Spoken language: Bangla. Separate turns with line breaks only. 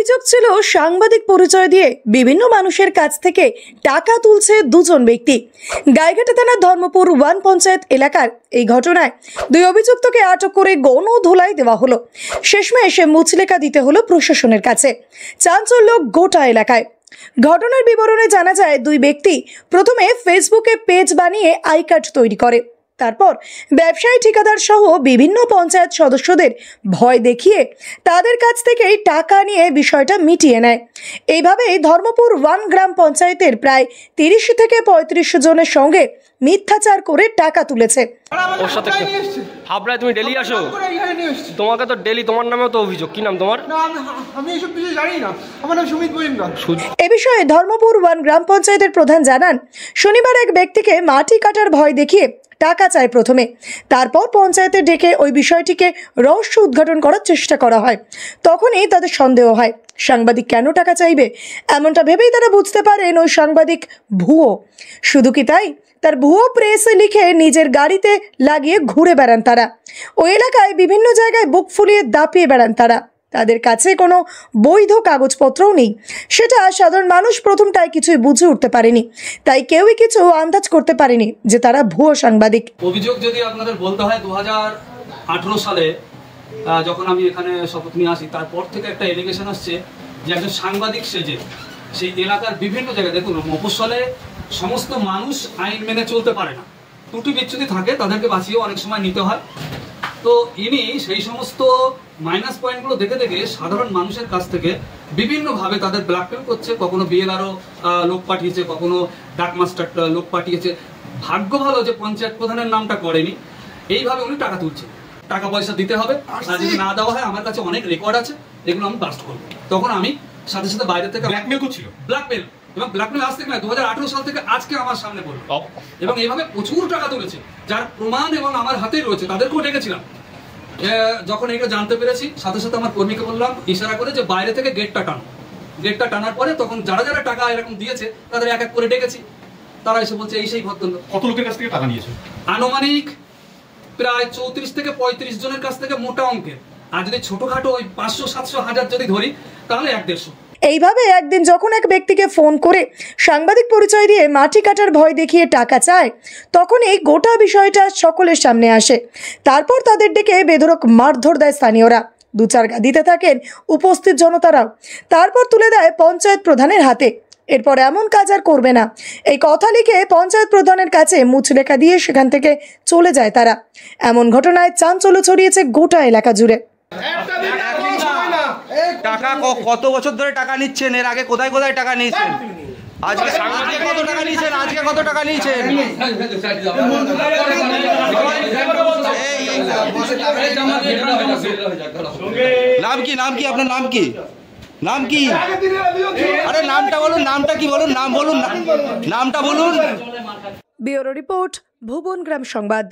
অভিযোগ ছিল সাংবাদিক পরিচয় দিয়ে বিভিন্ন মানুষের কাছ থেকে টাকা তুলছে দুজন ব্যক্তি। গাইঘাটা থানার ধর্মপুর ওয়ান পঞ্চায়েত এলাকার এই ঘটনায় দুই অভিযুক্তকে আটক করে গণধোলাই দেওয়া হলো। শেষমেশ মুচলেকা দিতে হলো প্রশাসনের কাছে। চাঞ্চল্য গোটা এলাকায়। ঘটনার বিবরণে জানা যায়, দুই ব্যক্তি প্রথমে ফেসবুকে পেজ বানিয়ে আই কার্ড তৈরি করে, তারপর ব্যবসায়ী ঠিকাদার সহ বিভিন্ন পঞ্চায়েত সদস্যদের ভয় দেখিয়ে তাদের কাছ থেকে টাকা নিয়ে বিষয়টা মিটিয়ে নেয়। এইভাবেই ধর্মপুর ওয়ান গ্রাম পঞ্চায়েতের প্রায় 30 থেকে 35 জনের সঙ্গে মিথ্যাচার করে টাকা তুলেছে।
ওর সাথে হাবড়ায় তুমি ডেলি আসো? তোমাকে তো ডেলি, তোমার নামেও তো অভিযোগ। কি নাম তোমার?
আমি এসব কিছু জানি না, আমার নাম সুমিত মজুমদার।
এ বিষয়ে ধর্মপুর ওয়ান গ্রাম পঞ্চায়েতের প্রধান জানান, শনিবার এক ব্যক্তিকে মাটি কাটার ভয় দেখিয়ে টাকা চায় প্রথমে, তারপর পঞ্চায়েতে ডেকে ওই বিষয়টিকে রহস্য উদ্ঘাটন করার চেষ্টা করা হয়। তখনই তাদের সন্দেহ হয় সাংবাদিক কেন টাকা চাইবে। এমনটা ভেবেই তারা বুঝতে পারেন ওই সাংবাদিক ভুয়ো। শুধু কি তাই, তার ভুয়ো প্রেসে লিখে নিজের গাড়িতে লাগিয়ে ঘুরে বেড়ান তারা। ওই এলাকায় বিভিন্ন জায়গায় বুক ফুলিয়ে দাপিয়ে বেড়ান তারা। তাদের কাছে কোনো বৈধ কাগজপত্রও নেই। সেটা সাধারণ মানুষ প্রথমটায় কিছুই বুঝে উঠতে পারেনি, তাই কেউই কিছু আন্দাজ করতে পারেনি যে তারা ভুয়ো সাংবাদিক।
অভিযোগ যদি আপনাদের বলতে হয়, 2018 সালে যখন আমি এখানে শপথ নিয়ে আসি, তারপর থেকে একটা এলিগেশন আসছে যে একজন সাংবাদিক সেজে সেই এলাকার বিভিন্ন জায়গায়, দেখুন মফস্বলে সমস্ত মানুষ আইন মেনে চলতে পারে না, ত্রুটি বিচ্যুতি থাকে, তাদেরকে বাঁচিয়েও অনেক সময় নিতে হয়। তো ইনি সেই সমস্ত মাইনাস পয়েন্টগুলো দেখে দেখে সাধারণ মানুষের কাছ থেকে বিভিন্নভাবে তাদের ব্ল্যাকমেল করছে। কখনো বিএলআরও লোক পাঠিয়েছে, কখনো ডাকমাস্টার লোক পাঠিয়েছে। ভাগ্য ভালো যে পঞ্চায়েত প্রধানের নামটা করেনি। এইভাবে উনি টাকা তুলছে। টাকা পয়সা দিতে হবে, আর যদি না দেওয়া হয় আমার কাছে অনেক রেকর্ড আছে, এগুলো আমি বাস্ট করবো। তখন আমি সাথে সাথে বাইরে থেকে ব্ল্যাকমেল করছিল, ব্ল্যাকমেল এবং ব্ল্যাকমেল আজ থেকে না, 2018 সাল থেকে আজকে আমার সামনে বলল। এবং এইভাবে প্রচুর টাকা তুলেছে, যার প্রমাণ এবং আমার হাতেই রয়েছে। তাদেরকেও ডেকেছিলাম। যখন এটা জানতে পেরেছি, সাথে সাথে আমার কর্মীকে বললাম ইশারা করে যে বাইরে থেকে গেটটা টানো। গেটটা টানার পরে তখন যারা যারা টাকা এরকম দিয়েছে তাদের এক এক করে ডেকেছি। তারা এসে বলছে এই সেই ভদ্রলোক।
কত লোকের কাছ থেকে টাকা নিয়েছে?
আনুমানিক প্রায় 34 থেকে 35 জনের কাছ থেকে মোটা অঙ্কের। আর যদি ছোটখাটো ওই 500, 700, 1000 যদি ধরি, তাহলে 1-150।
এইভাবে একদিন যখন এক ব্যক্তিকে ফোন করে সাংবাদিক পরিচয় দিয়ে মাটি কাটার ভয় দেখিয়ে টাকা চায়, তখন এই গোটা বিষয়টা সকলের সামনে আসে। তারপর তাদের ডেকে বেধড়ক মারধর দেয় স্থানীয়রা। 2-4 গা দিতে থাকেন উপস্থিত জনতারাও। তারপর তুলে দেয় পঞ্চায়েত প্রধানের হাতে। এরপর এমন কাজ আর করবে না, এই কথা লিখে পঞ্চায়েত প্রধানের কাছে মুচলেখা দিয়ে সেখান থেকে চলে যায় তারা। এমন ঘটনায় চাঞ্চল্য ছড়িয়েছে গোটা এলাকা জুড়ে।
টাকা কত বছর ধরে টাকা নিচ্ছেন? এর আগে কোথায় কোথায় টাকা নিয়েছেন? আজকে কত টাকা নিয়েছেন? আজকে কত টাকা নিয়েছেন? নাম কি? নাম কি আপনার? নাম কি? নাম কি? আরে নামটা বলুন, নামটা কি বলুন, নাম বলুন, নামটা বলুন।
ব্যুরো রিপোর্ট, ভুবন গ্রাম সংবাদ।